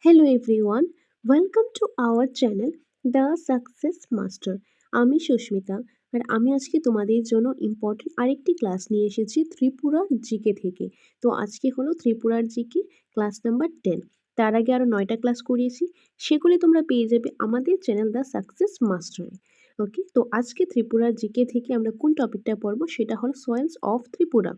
Hello everyone, welcome to our channel The Success Master. আমি সুস্মিতা আর আমি আজকে তোমাদের জন্য ইম্পর্টেন্ট আরেকটি ক্লাস নিয়ে এসেছি ত্রিপুরার জিকে থেকে। তো আজকে হলো ত্রিপুরার জিকে ক্লাস নাম্বার 10। তার আগে আরও 9টা ক্লাস করিয়েছি, সেগুলি তোমরা পেয়ে যাবে আমাদের চ্যানেল দ্য সাকসেস মাস্টারে। ওকে, তো আজকে ত্রিপুরার জিকে থেকে আমরা কোন টপিকটা পড়বো সেটা হলো সয়েলস অফ ত্রিপুরা।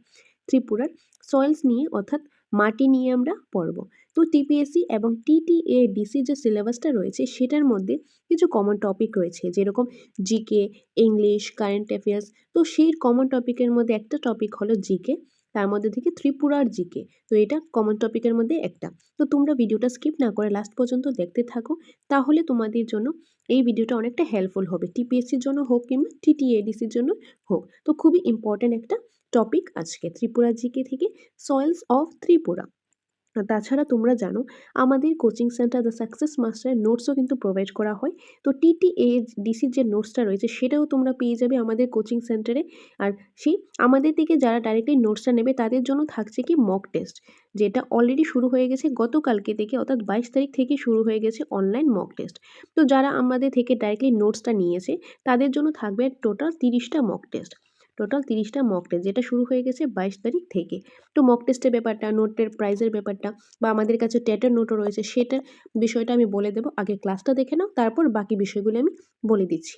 ত্রিপুরার সয়েলস নিয়ে অর্থাৎ মাটি নিয়ে আমরা পড়ব। তো টিপিএসসি এবং টিটিএডিসি যে সিলেবাসটা রয়েছে সেটার মধ্যে কিছু কমন টপিক রয়েছে, যেরকম জিকে, ইংলিশ, কারেন্ট অ্যাফেয়ার্স। তো সেই কমন টপিকের মধ্যে একটা টপিক হলো জিকে, তার মধ্যে থেকে ত্রিপুরার জিকে। তো এটা কমন টপিকের মধ্যে একটা। তো তোমরা ভিডিওটা স্কিপ না করে লাস্ট পর্যন্ত দেখতে থাকো, তাহলে তোমাদের জন্য এই ভিডিওটা অনেকটা হেল্পফুল হবে, টিপিএসসির জন্য হোক কিংবা টিটিএডিসির জন্য হোক। তো খুবই ইম্পর্ট্যান্ট একটা টপিক আজকে ত্রিপুরা জিকে থেকে সয়েলস অফ ত্রিপুরা। তাছাড়া তোমরা জানো আমাদের কোচিং সেন্টার দ্য সাকসেস মাস্টারের নোটসও কিন্তু প্রোভাইড করা হয়। তো টিটিএডিসির যে নোটসটা রয়েছে সেটাও তোমরা পেয়ে যাবে আমাদের কোচিং সেন্টারে। আর সেই আমাদের থেকে যারা ডাইরেক্টলি নোটসটা নেবে তাদের জন্য থাকছে কি মক টেস্ট, যেটা অলরেডি শুরু হয়ে গেছে গতকালকে থেকে, অর্থাৎ 22 তারিখ থেকে শুরু হয়ে গেছে অনলাইন মক টেস্ট। তো যারা আমাদের থেকে ডাইরেক্টলি নোটসটা নিয়েছে তাদের জন্য থাকবে টোটাল 30টা মক টেস্ট। যেটা শুরু হয়ে গেছে 22 তারিখ থেকে। তো মক টেস্টের ব্যাপারটা, নোটের প্রাইজের ব্যাপারটা বা আমাদের কাছে টেটের নোটও রয়েছে, সেটার বিষয়টা আমি বলে দেবো। আগে ক্লাসটা দেখে নাও, তারপর বাকি বিষয়গুলো আমি বলে দিচ্ছি।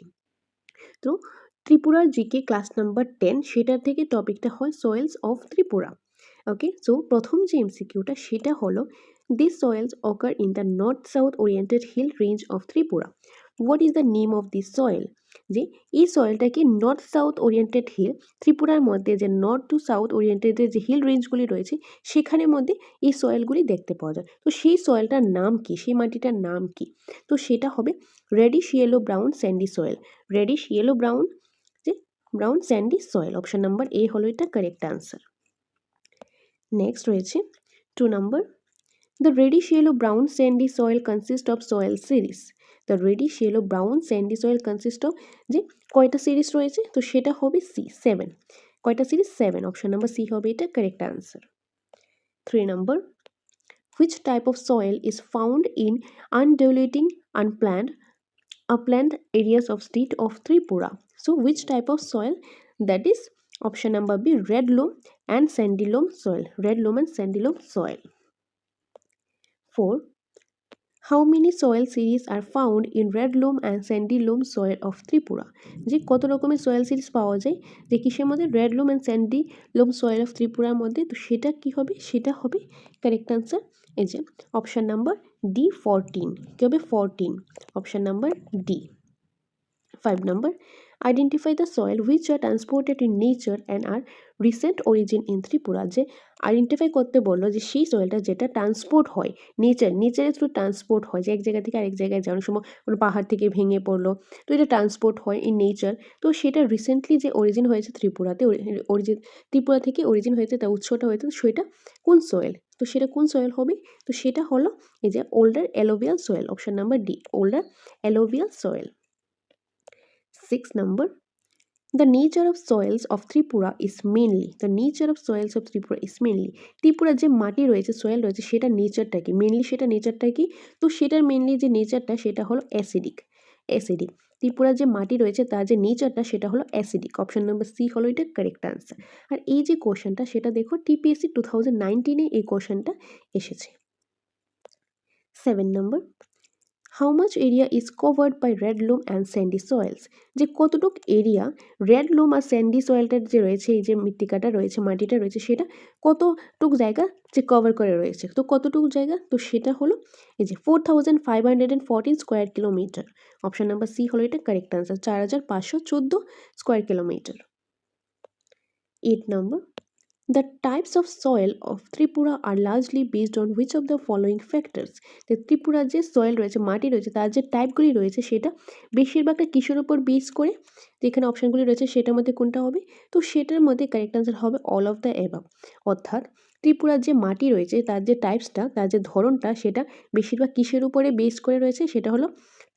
তো ত্রিপুরার জিকে ক্লাস নাম্বার 10, সেটার থেকে টপিকটা হয় soils of Tripura. Okay, so প্রথম যে এমসিকিউটা সেটা হলো this soils occur in the north south oriented hill range of Tripura. What is the name of this soil? যে এই সয়েলটাকে নর্থ সাউথ ওরিয়েন্টেড হিল, ত্রিপুরার মধ্যে যে নর্থ টু সাউথ ওরিয়েন্টেড যে হিল রেঞ্জগুলি রয়েছে সেখানের মধ্যে এই সয়েলগুলি দেখতে পাওয়া যায়। তো সেই সয়েলটার নাম কি, সেই মাটিটার নাম কি? তো সেটা হবে reddish yellow brown sandy soil. Reddish yellow brown যে brown sandy soil, option number A হলো এটা কারেক্ট আনসার। নেক্সট রয়েছে 2 number, the reddish yellow brown sandy soil consist of soil series. The reddish yellow brown sandy soil consist of যে কয়টা series রয়েছে? তো সেটা হবে সি 7। কয়টা সিরিজ? 7, অপশন নাম্বার সি হবে এটা correct answer. 3 number, which type of soil is found in undulating upland areas of state of Tripura? So which type of soil? That is option number B, red loam and sandy loam soil. Red loam and sandy loam soil. 4. How many soil series are found in red loam and sandy loam soil of Tripura? যে কত রকমের soil series পাওয়া যায় যে কিসের মধ্যে? red loam and sandy loam soil of ত্রিপুরার মধ্যে। তো সেটা কি হবে? সেটা হবে কারেক্ট আনসার এই যে অপশন নাম্বার ডি 14। কি হবে? 14, option number D. 5 number, identify the soil which are transported in nature and are recent origin in Tripura। যে আইডেন্টিফাই করতে বললো যে সেই সয়েলটা যেটা ট্রান্সপোর্ট হয় নেচারের থ্রু ট্রান্সপোর্ট হয়, যে এক জায়গা থেকে আরেক জায়গায় যাওয়ার সময় কোনো পাহাড় থেকে ভেঙে পড়লো, তো এটা ট্রান্সপোর্ট হয় ইন নেচার। তো সেটা রিসেন্টলি যে অরিজিন হয়েছে ত্রিপুরাতে, ত্রিপুরা থেকে অরিজিন হয়েছে, তার উৎসটা হয়েছে, সেটা কোন সয়েল? তো সেটা কোন সয়েল হবে? তো সেটা হলো এই যে older alluvial soil, option number D, older alluvial soil. 6 number, the nature of soils of Tripura is mainly, Tripura যে মাটি রয়েছে, সয়েল রয়েছে, সেটা নেচারটা কি? সেটা নেচারটা কি? তো সেটার মেনলি যে নেচারটা সেটা হলো অ্যাসিডিক। ত্রিপুরার যে মাটি রয়েছে তার যে নেচারটা সেটা হলো অ্যাসিডিক, অপশন নাম্বার সি হলো এটা কারেক্ট আনসার। আর এই যে কোশ্চেনটা সেটা দেখো টিপিএসসি 2019 এই কোশ্চেনটা এসেছে। 7 number, how much area is covered by red loam and sandy soils? যে কতটুক এরিয়া রেড লোম আর স্যান্ডি সয়েলটার যে রয়েছে, এই যে মৃত্তিকাটা রয়েছে, মাটিটা রয়েছে, সেটা কতটুক জায়গা যে কভার করে রয়েছে? তো কতটুকু জায়গা? তো সেটা হলো এই যে 4514 square kilometre, option number C হলো এটা কারেক্ট আনসার, 4514 স্কোয়ার কিলোমিটার। 8 নম্বর, the types of soil of Tripura are largely based on which of the following factors? যে ত্রিপুরার যে সয়েল রয়েছে, মাটি রয়েছে, তার যে টাইপগুলি রয়েছে সেটা বেশিরভাগটা কিসের উপর বেস করে? যেখানে অপশনগুলি রয়েছে সেটার মধ্যে কোনটা হবে? তো সেটার মধ্যে কারেক্ট আনসার হবে অল অফ দ্য অ্যাবাভ। অর্থাৎ ত্রিপুরার যে মাটি রয়েছে তার যে টাইপসটা, তার যে ধরনটা, সেটা বেশিরভাগ কিসের উপরে বেস করে রয়েছে? সেটা হলো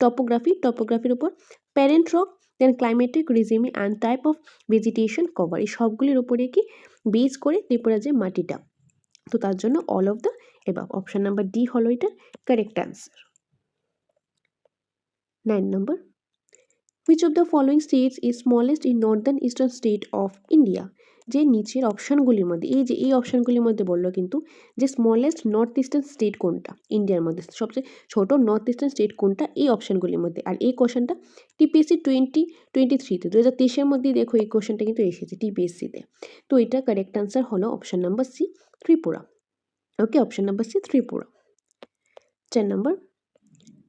টপোগ্রাফির উপর, parent rock, then climatic regime and type of vegetation cover, এই সবগুলির উপরে কি বেস করে ত্রিপুরা যে মাটিটা। তো তার জন্য all of the above. Option number D হলো এটা correct answer. 9 number, which of the following states is smallest in northern eastern state of India? যে নিচের অপশনগুলির মধ্যে এই অপশনগুলির মধ্যে বললো কিন্তু যে স্মলেস্ট নর্থ ইস্টার্ন স্টেট কোনটা, ইন্ডিয়ার মধ্যে সবচেয়ে ছোট নর্থ ইস্টার্ন স্টেট কোনটা এই অপশনগুলির মধ্যে। আর এই কোশ্চেনটা টিপিএসসি 2023-তে 2023-এর মধ্যেই দেখো এই কোশ্চেনটা কিন্তু এসেছে টিপিএসসিতে। তো এটা কারেক্ট আনসার হলো option number C Tripura. Okay, option number C Tripura. 10 নম্বর,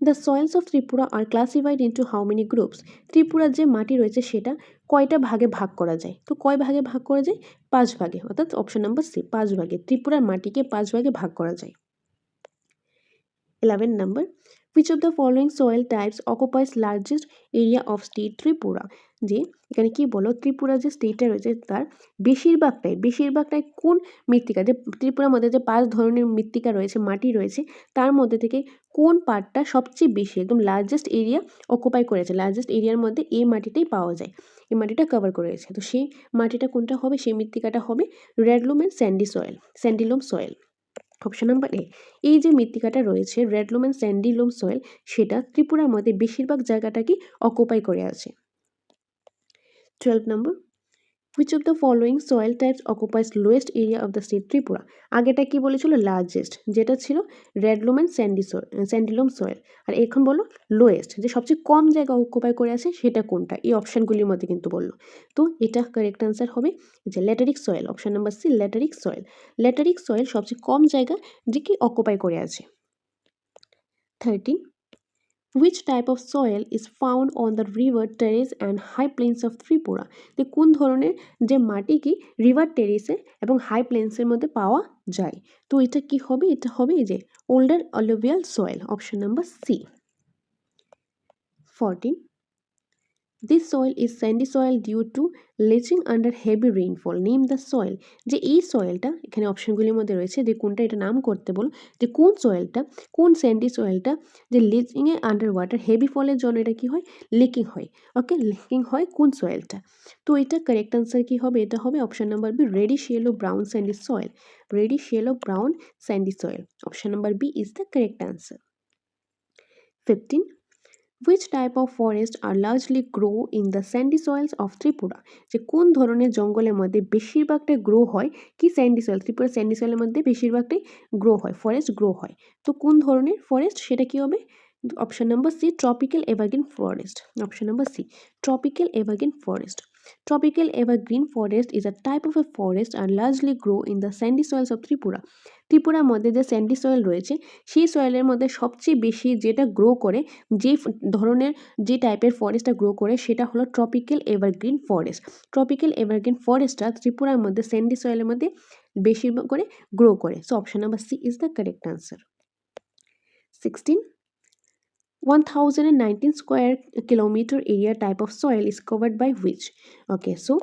the soils of Tripura are classified into how many groups? ত্রিপুরার যে মাটি রয়েছে সেটা কয়টা ভাগে ভাগ করা যায়? তো কয় ভাগে ভাগ করা যায়? 5 ভাগে, অর্থাৎ অপশন নাম্বার সি 5 ভাগে। ত্রিপুরার মাটিকে 5 ভাগে ভাগ করা যায়। 11 number, which of the following soil types occupies largest area of state Tripura? যে এখানে কি বলো, ত্রিপুরা যে স্টেটটা রয়েছে তার বেশিরভাগটাই কোন মৃত্তিকা, যে ত্রিপুরার মধ্যে যে 5 ধরনের মৃত্তিকা রয়েছে, মাটি রয়েছে, তার মধ্যে থেকে কোন পার্টটা সবচেয়ে বেশি একদম লার্জেস্ট এরিয়া অকুপাই করেছে, লার্জেস্ট এরিয়ার মধ্যে এই মাটিটাই পাওয়া যায়, এই মাটিটা কভার করেছে। তো সেই মাটিটা কোনটা হবে, সেই মৃত্তিকাটা হবে red loam and sandy loam soil. Option number A, এই যে মৃত্তিকাটা রয়েছে রেডলুম অ্যান্ড স্যান্ডিলুম সয়েল, সেটা ত্রিপুরার মধ্যে বেশিরভাগ জায়গাটাকে অকুপাই করে আছে। 12 নম্বর, which of the following soil types occupies lowest area of the state Tripura? আগেটা কি বলেছিল, লার্জেস্ট, যেটা ছিল রেডলুম অ্যান্ড স্যান্ডিলুম সয়েল। আর এখন বলো লোয়েস্ট, যে সবচেয়ে কম জায়গা অকুপাই করে আছে সেটা কোনটা, এই অপশনগুলির মধ্যে কিন্তু বললো। তো এটা কারেক্ট আনসার হবে যে lateritic soil, option number C lateritic soil. Lateritic soil সবচেয়ে কম জায়গা যে কি অকুপাই করে আছে। 13, which type of soil is found on the river terrace and high plains of Tripura? যে কোন ধরনের যে মাটি কি রিভার টেরেসে এবং হাই প্লেন্সের মধ্যে পাওয়া যায়? তো এটা কি হবে, এটা হবে এই যে older alluvial soil, option number C. 14, this soil is sandy soil due to leaching under heavy rainfall. Name the soil. যে এই সয়েলটা এখানে অপশনগুলির মধ্যে রয়েছে, যে কোনটা এটা নাম করতে বলো, যে কোন সয়েলটা, কোন স্যান্ডি সয়েলটা যে লিচিং এ আন্ডার ওয়াটার হেভি ফলের জন্য এটা কি হয়, লিকিং হয়। ওকে, লিকিং হয় কোন সয়েলটা? তো এটা কারেক্ট আনসার কি হবে, এটা হবে option number B reddish yellow brown sandy soil. Reddish yellow brown sandy soil, option number B is the correct answer. 15, which type of forest are largely grow in the sandy soils of Tripura? যে কোন ধরনের জঙ্গলের মধ্যে বেশিরভাগটাই grow হয় কি Sandy soil, Tripura Sandy সয়েলের মধ্যে বেশিরভাগটাই গ্রো হয়, ফরেস্ট গ্রো হয়। তো কোন ধরনের ফরেস্ট, সেটা কি হবে, option number C tropical evergreen forest, option number C tropical evergreen forest. Tropical evergreen forest is a type of a forest and largely grow in the sandy soils of Tripura. ত্রিপুরার মধ্যে যে Sandy soil রয়েছে সেই সয়েলের মধ্যে সবচেয়ে বেশি যেটা grow করে, যে ধরনের যে টাইপের ফরেস্টটা গ্রো করে সেটা হলো tropical evergreen forest. Tropical evergreen ফরেস্টটা ত্রিপুরার মধ্যে স্যান্ডি সয়েলের মধ্যে বেশি করে গ্রো করে। So option number C is the correct answer. 16, 1019 square kilometer area type of soil is covered by which? Okay, so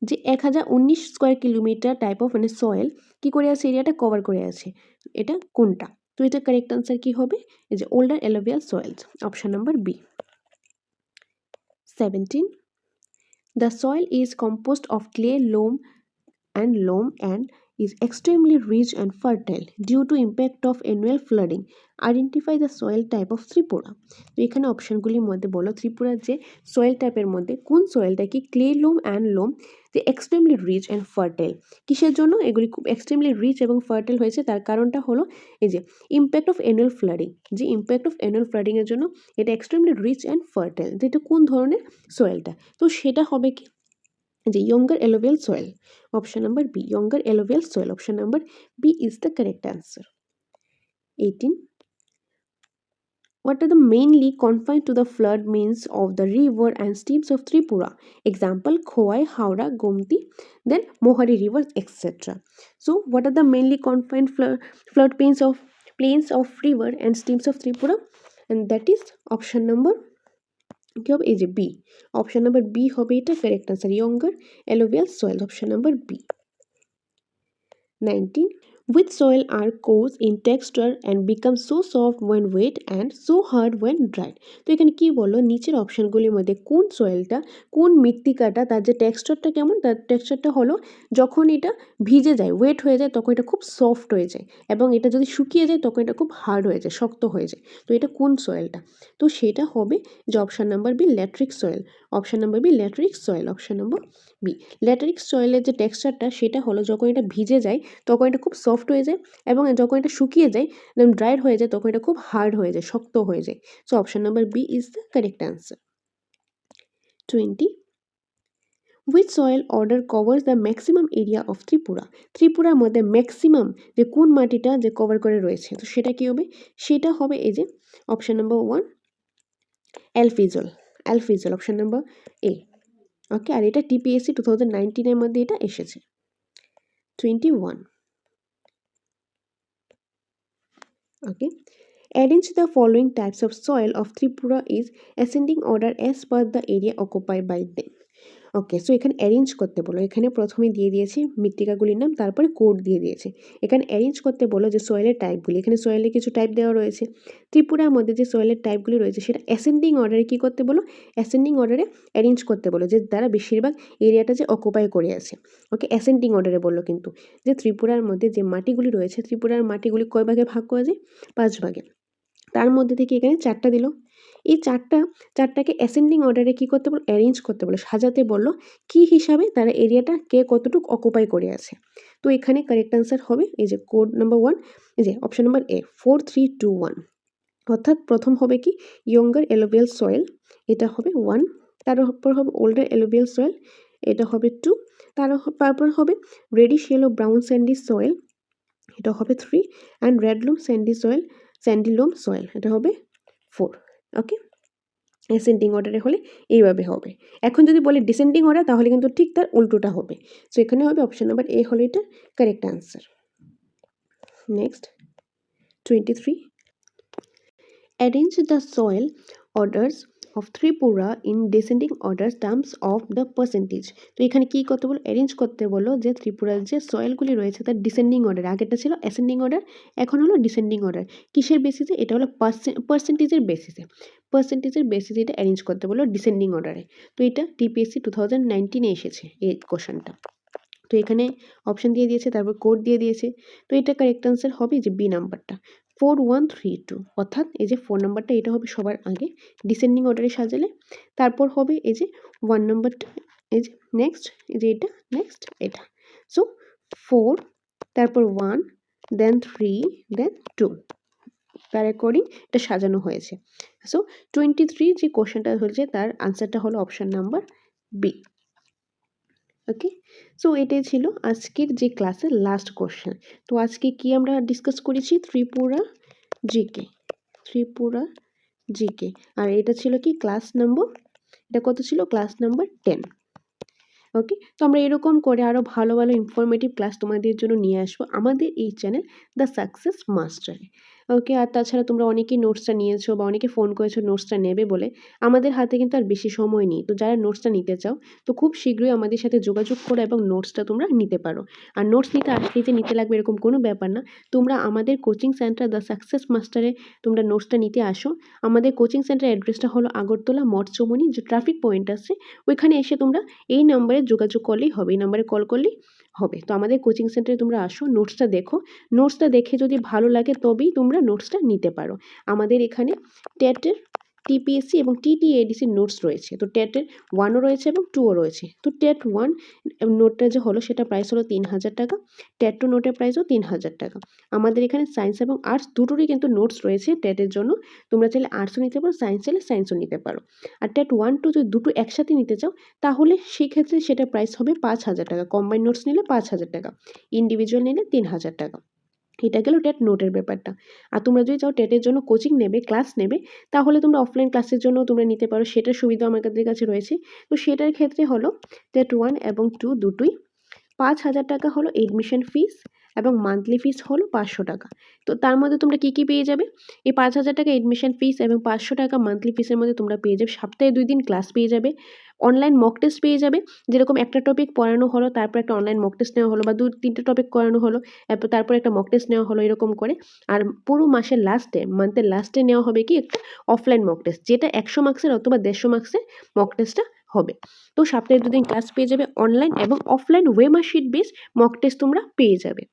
যে 1019 স্কোয়ার কিলোমিটার টাইপ অফ মানে সয়েল কি করে আছে, এরিয়াটা কভার করে আছে, এটা কোনটা? তো এটা কারেক্ট আনসার কি হবে, এই যে older alluvial soils, option number B. 17, the soil is composed of clay, loam and is extremely rich and fertile due to impact of annual flooding. Identify the soil type of Tripura. তো এখানে অপশনগুলির মধ্যে বলো ত্রিপুরার যে soil টাইপের মধ্যে কোন সয়েলটা কি ক্লে লোম অ্যান্ড লোম যে এক্সট্রিমলি রিচ অ্যান্ড ফার্টাইল, কিসের জন্য এগুলি খুব এক্সট্রিমলি রিচ এবং ফার্টাইল হয়েছে, তার কারণটা হলো এই যে ইম্প্যাক্ট অফ অ্যানুয়াল ফ্লাডিং, যে ইম্প্যাক্ট অফ অ্যানুয়াল ফ্লাডিংয়ের জন্য এটা এক্সট্রিমলি রিচ অ্যান্ড ফার্টাইল। যে এটা কোন ধরনের সয়েলটা, তো সেটা হবে কি যে younger alluvial soil, option number B younger alluvial soil, option number B is the correct answer. 18, what are the mainly confined to the flood means of the river and streams of Tripura? Example Khowai, Howrah, Gomti, then Mohari rivers, etc. So what are the mainly confined flood plains of river and streams of Tripura? And that is option number কি হবে, এই যে B, option number B হবে এটা correct answer, younger alluvial soil, option number B. 19, Which soil are coarse in texture and become so soft when wet and so hard when dried? তো এখানে কি বললো, নিচের অপশনগুলির মধ্যে কোন সয়েলটা, কোন মৃত্তিকাটা তার যে টেক্সচারটা কেমন, তার টেক্সচারটা হলো যখন এটা ভিজে যায়, ওয়েট হয়ে যায়, তখন এটা খুব সফট হয়ে যায়, এবং এটা যদি শুকিয়ে যায় তখন এটা খুব হার্ড হয়ে যায়, শক্ত হয়ে যায়। তো এটা কোন সয়েলটা? তো সেটা হবে যে option number B, lateritic soil. Option number B, lateritic soil. Option number B, lateritic সয়েলের যে টেক্সচারটা সেটা হলো যখন এটা ভিজে যায় তখন এটা খুব সফট হয়ে যায়, এবং যখন এটা শুকিয়ে যায়, ড্রাইড হয়ে যায়, তখন এটা খুব হার্ড হয়ে যায়, শক্ত হয়ে যায়। So option number B is the correct answer. 20. Which soil order covers the maximum area of Tripura? ত্রিপুরার মধ্যে ম্যাক্সিমাম যে কোন মাটিটা যে কভার করে রয়েছে, তো সেটা কি হবে? সেটা হবে এই যে option number 1, alfisol. Alfisol option number A. Okay, আর এটা টিপিএসসি 2019-এর মধ্যে এটা এসেছে। 21. Okay, arrange the following types of soil of Tripura is ascending order as per the area occupied by them. Okay, so এখানে অ্যারেঞ্জ করতে বলো, এখানে প্রথমে দিয়ে দিয়েছি মৃত্তিকাগুলির নাম, তারপরে কোড দিয়ে দিয়েছে। এখানে অ্যারেঞ্জ করতে বলো যে সয়েলের টাইপগুলি, এখানে সয়েলের কিছু টাইপ দেওয়া রয়েছে। ত্রিপুরার মধ্যে যে সয়েলের টাইপগুলি রয়েছে সেটা অ্যাসেন্ডিং অর্ডারে কী করতে বলো, অ্যাসেন্ডিং অর্ডারে অ্যারেঞ্জ করতে বলো, যে দ্বারা বেশিরভাগ এরিয়াটা যে অকুপাই করে আছে। ওকে, অ্যাসেন্ডিং অর্ডারে বললো কিন্তু যে ত্রিপুরার মধ্যে যে মাটিগুলি রয়েছে, ত্রিপুরার মাটিগুলি কয় ভাগে ভাগ করা যায়? 5 ভাগে। তার মধ্যে থেকে এখানে 4টা দিল। এই চারটাকে অ্যাসেন্ডিং অর্ডারে কী করতে বলো, অ্যারেঞ্জ করতে বলো, সাজাতে বললো কি হিসাবে তারা এরিয়াটা কে কতটুকু অকুপাই করে আছে। তো এখানে কারেক্ট অ্যান্সার হবে এই যে কোড নাম্বার 1, এই যে অপশন নাম্বার এ, 4, 3, 2, 1। অর্থাৎ প্রথম হবে কি ইয়ঙ্গার এলোভিয়াল সয়েল, এটা হবে 1। তারপর হবে ওল্ডার এলোভিয়াল সয়েল, এটা হবে 2। তারপর হবে reddish yellow brown sandy soil, এটা হবে 3। And red loam sandy soil, sandy loam soil, এটা হবে 4। ওকে, অ্যাসেন্ডিং অর্ডারে হলে এইভাবে হবে। এখন যদি বলে ডিসেন্ডিং অর্ডার তাহলে কিন্তু ঠিক তার উল্টোটা হবে। সো এখানে হবে অপশন নাম্বার এ হলো এটা correct answer. Next 23. Arrange the soil orders of Tripura in descending order terms of the percentage. তো এখানে কি করতে বলো, অ্যারেঞ্জ করতে বলো যে ত্রিপুরার যে সয়েলগুলি রয়েছে তার ডিসেন্ডিং অর্ডার, আগেরটা ছিল অ্যাসেন্ডিং অর্ডার, এখন হলো ডিসেন্ডিং অর্ডার। কিসের বেসিসে? এটা হলো পার্সেন্টেজের বেসিসে। পার্সেন্টেজের বেসিসে এটা অ্যারেঞ্জ করতে বলো ডিসেন্ডিং অর্ডারে। তো এটা টিপিএসসি 2019-এ এসেছে এই কোশ্চেনটা। তো এখানে অপশন দিয়ে দিয়েছে, তারপর কোড দিয়ে দিয়েছে। তো এটা কারেক্ট আনসার হবে যে বি নাম্বারটা, 4, 1, 3, 2। অর্থাৎ এই যে 4 নাম্বারটা এটা হবে সবার আগে ডিসেন্ডিং অর্ডারে সাজালে। তারপর হবে এই যে 1 নাম্বারটা, এই যে নেক্সট, এই যে এটা নেক্সট এটা। সো 4, তারপর 1, দেন 3, দেন 2, তার অ্যাকর্ডিং এটা সাজানো হয়েছে। সো 23 যে কোশ্চেনটা হয়েছে তার আনসারটা হলো অপশন নাম্বার বি। ওকে, সো এটাই ছিল আজকের যে ক্লাসের লাস্ট কোশ্চেন। তো আজকে কি আমরা ডিসকাস করেছি? Tripura GK, Tripura GK. আর এটা ছিল কি ক্লাস নাম্বার, এটা কত ছিল? Class number 10। ওকে, তো আমরা এরকম করে আরও ভালো ভালো ইনফরমেটিভ ক্লাস তোমাদের জন্য নিয়ে আসবো আমাদের এই চ্যানেল দ্য সাকসেস মাস্টারে। ওকে, আর তাছাড়া তোমরা অনেকেই নোটসটা নিয়েছো বা অনেকে ফোন করেছো নোটসটা নেবে বলে। আমাদের হাতে কিন্তু আর বেশি সময় নেই, তো যারা নোটসটা নিতে চাও তো খুব শীঘ্রই আমাদের সাথে যোগাযোগ করো এবং নোটসটা তোমরা নিতে পারো। আর নোটস নিতে আজকেই যে নিতে লাগবে এরকম কোনো ব্যাপার না, তোমরা আমাদের কোচিং সেন্টার দ্য সাকসেস মাস্টারে তোমরা নোটসটা নিতে আসো। আমাদের কোচিং সেন্টার অ্যাড্রেসটা হলো আগরতলা মঠচৌমনি, যে ট্রাফিক পয়েন্ট আছে ওইখানে এসে তোমরা এই নাম্বারে যোগাযোগ করলেই হবে, এই নাম্বারে কল করলেই হবে। তো আমাদের কোচিং সেন্টারে তোমরা আসো, নোটসটা দেখো, নোটসটা দেখে যদি ভালো লাগে তবেই তোমরা নোটসটা নিতে পারো। আমাদের এখানে টেটের, টিপিএসসি এবং টিটিএডিসির নোটস রয়েছে। তো টেটের 1ও রয়েছে এবং 2ও রয়েছে। তো টেট 1 নোটটা যে হলো সেটা প্রাইস হলো 3000 টাকা, টেট 2 নোটের প্রাইসও 3000 টাকা। আমাদের এখানে সায়েন্স এবং আর্টস দুটোরই কিন্তু নোটস রয়েছে টেটের জন্য। তোমরা চাইলে আর্টসও নিতে পারো, সায়েন্স চাইলে সায়েন্সও নিতে পারো। আর টেট 1, 2 যদি দুটো একসাথে নিতে চাও তাহলে সেক্ষেত্রে সেটা প্রাইস হবে 5000 টাকা। কম্বাইন নোটস নিলে 5000 টাকা, ইন্ডিভিজুয়াল নিলে 3000 টাকা। এটা গেল টেট নোটের ব্যাপারটা। আর তোমরা যদি চাও টেটের জন্য কোচিং নেবে, ক্লাস নেবে, তাহলে তোমরা অফলাইন ক্লাসের জন্য তোমরা নিতে পারো, সেটার সুবিধা আমাদের কাছে রয়েছে। তো সেটার ক্ষেত্রে হলো টেট 1 এবং 2 দুটোই 5000 টাকা হলো এডমিশন ফিস, এবং মান্থলি ফিস হলো 500 টাকা। তো তার মধ্যে তোমরা কী কী পেয়ে যাবে? এই 5000 টাকা এডমিশন ফিস এবং 500 টাকা মান্থলি ফিসের মধ্যে তোমরা পেয়ে যাবে সপ্তাহে 2 দিন ক্লাস পেয়ে যাবে, অনলাইন মক টেস্ট পেয়ে যাবে, যেরকম একটা টপিক পড়ানো হলো, তারপর একটা অনলাইন মক টেস্ট নেওয়া হলো, বা 2-3টে টপিক করানো হলো, তারপর একটা মক টেস্ট নেওয়া হলো, এরকম করে। আর পুরো মাসের লাস্টে, মান্থের লাস্টে নেওয়া হবে কি একটা অফলাইন মক টেস্ট, যেটা 100 মার্কসের অথবা 150 মার্কসের মক টেস্টটা হবে। তো সপ্তাহে 2 দিন ক্লাস পেয়ে যাবে, অনলাইন এবং অফলাইন ওয়েমার্কশিট বেস মক টেস্ট তোমরা পেয়ে যাবে,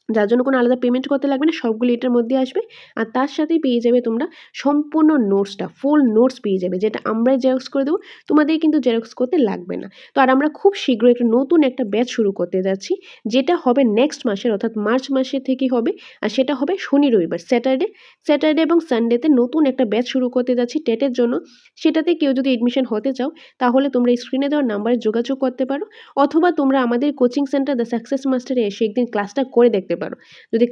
যার জন্য কোনো আলাদা পেমেন্ট করতে লাগবে না, সবগুলো এটার মধ্যে আসবে। আর তার সাথেই পেয়ে যাবে তোমরা সম্পূর্ণ নোটসটা, ফুল নোটস পেয়ে যাবে, যেটা আমরাই জেরক্স করে দেবো, তোমাদের কিন্তু জেরক্স করতে লাগবে না। তো আর আমরা খুব শীঘ্রই একটা নতুন একটা ব্যাচ শুরু করতে যাচ্ছি, যেটা হবে নেক্সট মাসের, অর্থাৎ মার্চ মাসে থেকেই হবে। আর সেটা হবে শনি রবিবার, স্যাটারডে এবং সানডেতে নতুন একটা ব্যাচ শুরু করতে যাচ্ছি টেটের জন্য। সেটাতে কেউ যদি এডমিশন হতে চাও, তাহলে তোমরা স্ক্রিনে দেওয়া নাম্বারে যোগাযোগ করতে পারো, অথবা তোমরা আমাদের কোচিং সেন্টার দ্য সাকসেস মাস্টারে এসে একদিন ক্লাসটা করে দেখতে পারো। যদি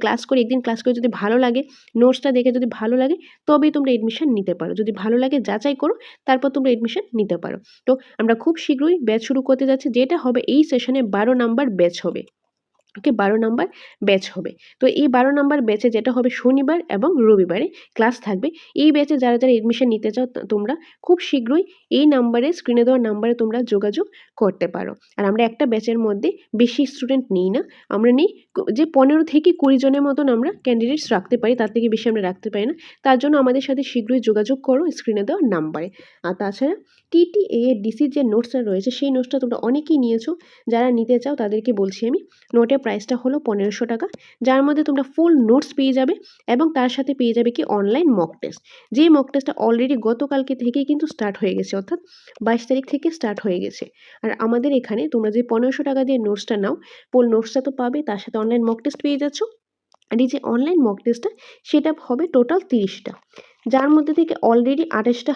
একদিন ক্লাস করে যদি ভালো লাগে, নোটসটা দেখে যদি ভালো লাগে, তবেই তোমরা এডমিশন নিতে পারো। যদি ভালো লাগে যাচাই করো, তারপর তোমরা এডমিশন নিতে পারো। তো আমরা খুব শীঘ্রই ব্যাচ শুরু করতে যাচ্ছি, যেটা হবে এই সেশনে 12 নাম্বার ব্যাচ হবে। ওকে, 12 নাম্বার ব্যাচ হবে। তো এই 12 নাম্বার ব্যাচে যেটা হবে শনিবার এবং রবিবারে ক্লাস থাকবে। এই ব্যাচে যারা এডমিশন নিতে চাও, তোমরা খুব শীঘ্রই এই নাম্বারে, স্ক্রিনে দেওয়া নাম্বারে তোমরা যোগাযোগ করতে পারো। আর আমরা একটা ব্যাচের মধ্যে বেশি স্টুডেন্ট নিই না, আমরা নিই যে 15 থেকে 20 জনের মতন আমরা ক্যান্ডিডেটস রাখতে পারি, তার থেকে বেশি আমরা রাখতে পারি না। তার জন্য আমাদের সাথে শীঘ্রই যোগাযোগ করো স্ক্রিনে দেওয়া নাম্বারে। আর তাছাড়া TTA ডিসির যে নোটসটা রয়েছে, সেই নোটসটা তোমরা অনেকেই নিয়েছো, যারা নিতে চাও তাদেরকে বলছি আমি, নোটের প্রাইসটা হলো 1500 টাকা, যার মধ্যে তোমরা ফুল নোটস পেয়ে যাবে এবং তার সাথে পেয়ে যাবে কি অনলাইন মক টেস্ট। যেই মক টেস্টটা অলরেডি গতকালকে থেকেই কিন্তু স্টার্ট হয়ে গেছে, অর্থাৎ 22 তারিখ থেকে স্টার্ট হয়ে গেছে। আর আমাদের এখানে তোমরা যে 1500 টাকা দিয়ে নোটসটা নাও, ফুল নোটসটা তো পাবে, তার সাথে অনলাইন মক টেস্ট পেয়ে যাচ্ছ। আর এই যে অনলাইন মক টেস্টটা, সেটা হবে টোটাল 30টা, যার মধ্যে থেকে অলরেডি 28টা,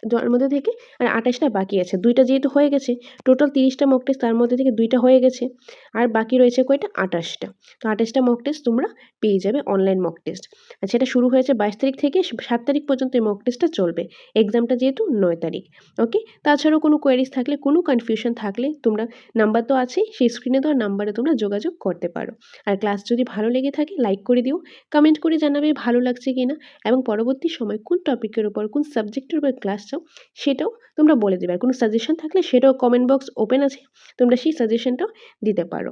যার মধ্যে থেকে আর 28টা বাকি আছে। 2টা যেহেতু হয়ে গেছে, টোটাল 30টা মক টেস্ট, তার মধ্যে থেকে 2টা হয়ে গেছে, আর বাকি রয়েছে কয়টা, 28টা। তো 28টা মক টেস্ট তোমরা পেয়ে যাবে, অনলাইন মক টেস্ট। আর সেটা শুরু হয়েছে 22 তারিখ থেকে 7 তারিখ পর্যন্ত এই মক টেস্টটা চলবে, এক্সামটা যেহেতু 9 তারিখ। ওকে, তাছাড়াও কোনো কোয়ারিজ থাকলে, কোনো কনফিউশন থাকলে, তোমরা নাম্বার তো আছেই, সেই স্ক্রিনে দেওয়া নাম্বারে তোমরা যোগাযোগ করতে পারো। আর ক্লাস যদি ভালো লেগে থাকে, লাইক করে দিও, কমেন্ট করে জানাবে ভালো লাগছে কিনা, এবং পরবর্তী সময় কোন টপিকের উপর, কোন সাবজেক্টের উপর ক্লাস চাও, সেটাও তোমরা বলে দেবে। আর কোনো সাজেশন থাকলে সেটাও কমেন্ট বক্স ওপেন আছে, তোমরা সেই সাজেশনটাও দিতে পারো।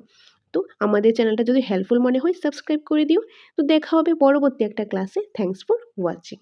তো আমাদের চ্যানেলটা যদি হেল্পফুল মনে হয়, সাবস্ক্রাইব করে দিও। তো দেখা হবে পরবর্তী একটা ক্লাসে। Thanks for watching.